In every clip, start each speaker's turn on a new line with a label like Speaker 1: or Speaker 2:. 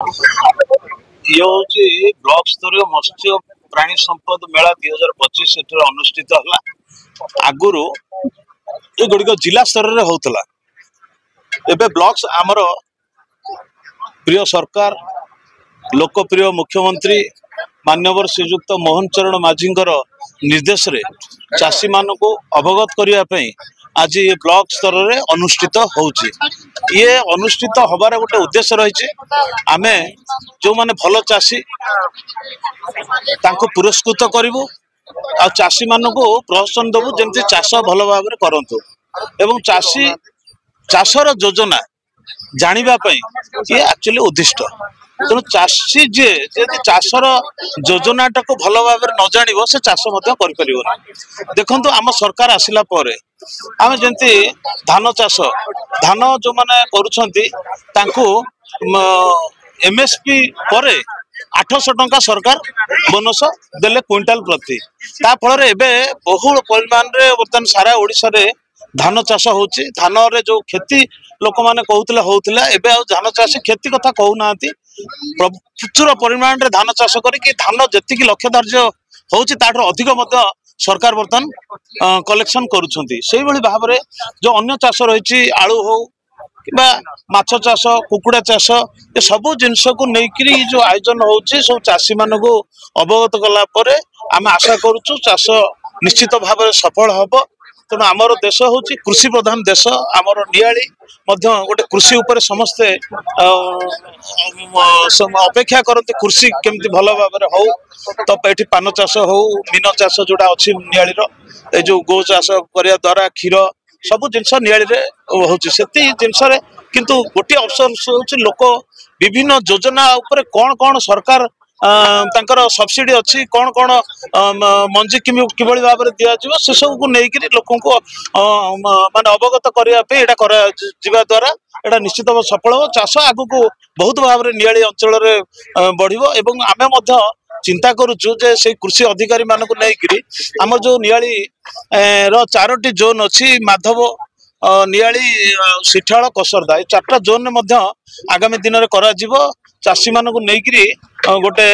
Speaker 1: ये हूँ ब्लॉक स्तरीय मत्स्य प्राणी संपद मेला 2025 अनुष्ठित है। आगुरी ये गुड़िक जिला स्तर में होता एवं ब्लॉक्स आमर प्रिय सरकार लोकप्रिय मुख्यमंत्री माननीय श्रीजुक्त मोहन चरण माझी निर्देश रे चाषी मान को अवगत करने आज ये ब्लॉक स्तर में अनुष्ठित होची। ये अनुष्ठित हबार गोटे उद्देश्य रही आमे जो माने भल चाषी तांको पुरस्कृत करूँ आ चाषी मान को प्रोत्साहन देवु जमती चाष भल भाव करंतु एवं चाषी चाषर योजना जानापी ये एक्चुअली उद्दिष्ट। तेणु चाषी जे चाषर योजनाटा को भल भाव न जान से चाष कर देखु आम सरकार आसला आम जमी धान चाष धान जो मैंने एमएसपी पर 800 टंका सरकार बोनस देले क्विंटाल प्रति फल बहुल परिमाण रे बर्तमान सारा ओडिशा रे धान चाष होची। धान रे जो खेती लोक माने कहउतले होउतले एबे आ धान चाष खेती कथा कहउना प्रचुर परिमाण रे धान चाष करी धान जेतिकी लक्ष्य धार्य होची ताठर अधिक मध्य सरकार बर्तमान कलेक्शन करुछंती। सेही भली भाव रे जो अन्य चाष रही आलू हो कि माछ चाष कुकुड़ा चाष ये सब जिनस को लेकिन जो आयोजन होची सब चाषी मान को अवगत कला परे आम आशा करुचु चाष निश्चित भाव सफल हम। तेणु आमर देश हूँ कृषि प्रधान देश आमर नियाली गोटे कृषि उपर समस्ते अपेक्षा करते कृषि केमती भल भाव हो तो ये पान चाष हो मीन चाष जोड़ा अच्छी नियाली जो गो चाष करने द्वारा क्षीर सब जिनस नियाली होची जिनस किंतु गोटे अवसर हूँ लोक विभिन्न योजना उपर कौन कौन सरकार तांकर सब्सिडी अच्छी कौन कौन मंजी किभली भाव में दिज्व से सब को लेकिन लोक माने अवगत करने द्वारा एटा निश्चित भाव सफल हो। चाष आगु को बहुत भाव में नियाली अंचल बढ़िबो एवं आमे मध्य चिंता करुचु जे से कृषि अधिकारी मानक लेकिन आम जो नियाली रो 4टी जोन अच्छी माधव नियाली सिठाल कसरदा ये 4टा जोन में आगामी दिन में करा चाषी मान को लेकिन गोटे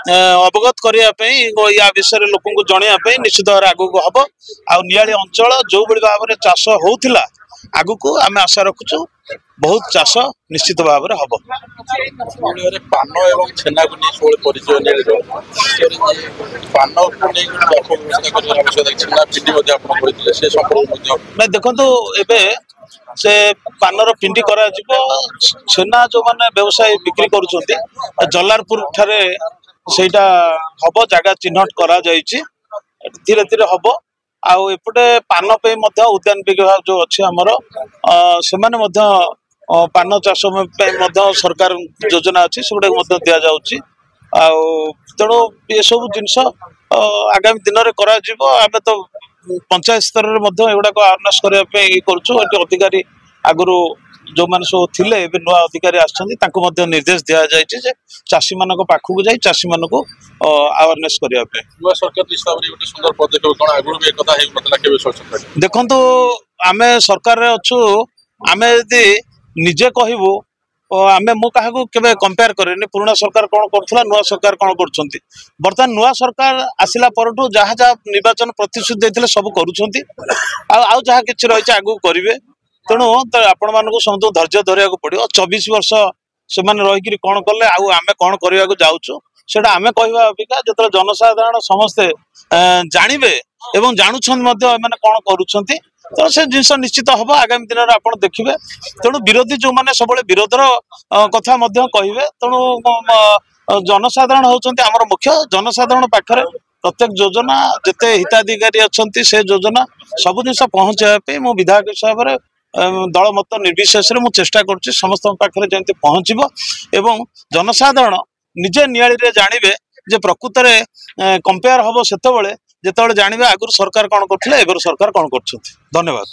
Speaker 1: अवगत करने या विषय लोक को जनवाई निश्चित भाव आगू को हम आ नियाली अंचल जो भाई भाव में चाष होता आगू को आम आशा रखुचु बहुत चाष निश्चित भाव में हम।
Speaker 2: पान एवं छेना को नहीं परिचय
Speaker 1: नहीं देखो से पानर पिंडी करा छेना जो माने व्यवसाय बिक्री करुछंती जलारपुर ठारे सेटा हम जगह चिन्हट करा जायछि धीरे धीरे हम आउ एपटे पान पे मध्य उद्यान विभाग जो अच्छे आमर से माने मध्य पान चाष मध्य सरकार योजना अच्छी से गुड़ा दि जाउछि तेणु ये सब जिनस आगामी दिन में करा आमे तो पंचायत स्तर में एगुड़ाक अवेयरनेस करने कर अधिकारी आगुरी जो मैंने सब थिले नुआ अधिकारी आसछन्ति निर्देश दि जाए चाषी मान पाखक जाई चाषी मान को अवेयरनेस करने देखु आमे सरकार अच्छु आमे यदि निजे कहबू आमे मु क्या केबे कंपेयर करेनि पुराना सरकार कौन करुला नुआ सरकार कौन कर बर्तमान नुआ सरकार आसला परठू जहाँ जहाँ निर्वाचन प्रतिश्रुति देते सब करुँच जहाँ कि रही आगू करेंगे तेणु आपण मानक समझ धैर्य धरिया पड़ो 24 वर्ष से रही कौन कले आमे कौन करने जाऊँ से आमे कहवा अपेक्षा जो जनसाधारण समस्ते जानवे एवं जानूँ कौन करुँच तो से जिनस निश्चित हम आगामी दिन में आप देखिए। तेणु विरोधी जो मैंने सब विरोधर कथा कहे तेणु जनसाधारण होती आमर मुख्य जनसाधारण पाखे प्रत्येक योजना जिते हिताधिकारी अच्छा से योजना सब जिन पहुँचापी मु विधायक हिसाब से दल मत निर्विशेष मु चेष्टा कर समस्त पाखे जमी पहुँचब एवं जनसाधारण निजे नियाली जानवे जे प्रकृत में कंपेयर हम से जिते जानवे आगुरी सरकार कौन करते सरकार कौन कर। धन्यवाद।